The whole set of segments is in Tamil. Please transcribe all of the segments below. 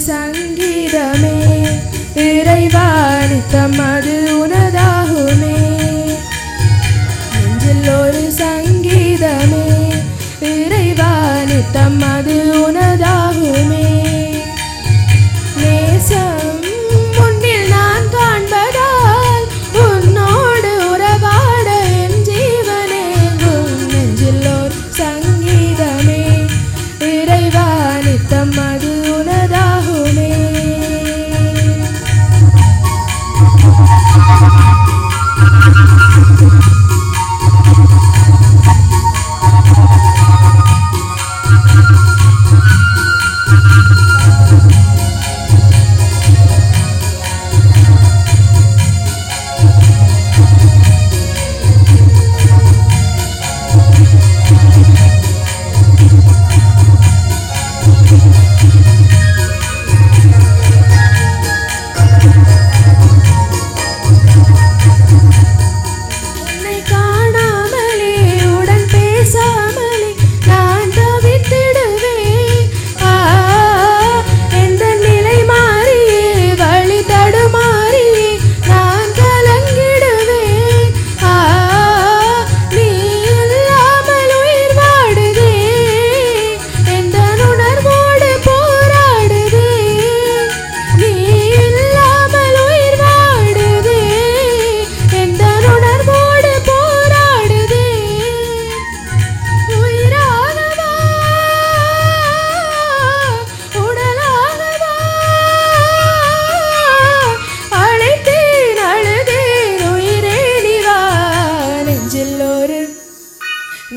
சங்கீதமே இறைவா நித்தம் அது உனதாகுமே. நெஞ்சில் ஒரு சங்கீதமே இறைவா நித்தம் அது உனதாகுமே. நேசம் முன்னில் நான் காண்பதால் உன்னோடு உறவாட என் ஜீவனேங்கும். நெஞ்சில் ஒரு சங்கீதமே இறைவா நித்தம் அது உனதாகுமே.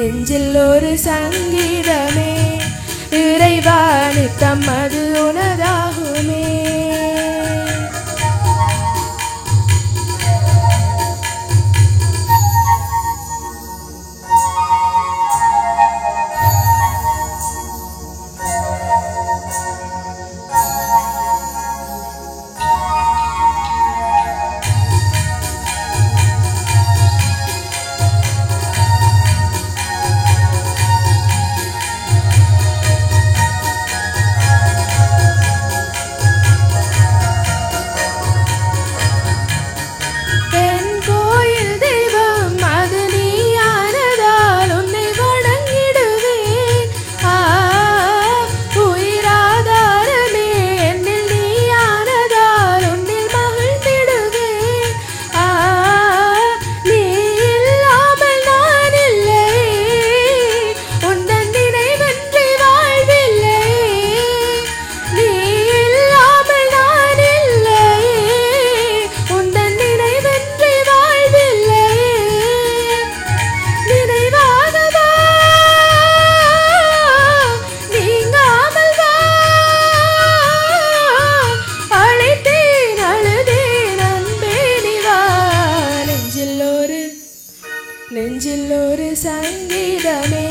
நெஞ்சில் ஒரு சங்கீதமே இறைவா நித்தம் அது உனதாகுமே. நெஞ்சில் ஒரு சங்கீதமே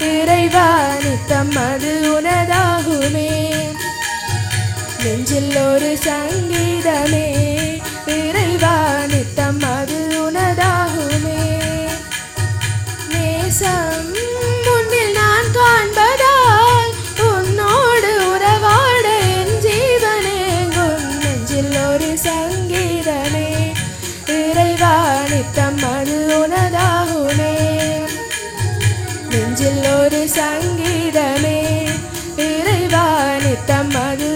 இறைவா நித்தம் அது உனதாகுமே. நெஞ்சில் ஒரு சங்கீதமே இறைவா நித்தம் அது உனதாகுமே. நேசம் முன்னில் நான் காண்பதால் உன்னோடு உறவாட என் ஜீவனேங்கும். நெஞ்சில் ஒரு சங்கீதமே இறைவா நித்தம் அது உனதாகுமே. நெஞ்சில் ஒரு சங்கீதமே இறைவா நித்தம் அது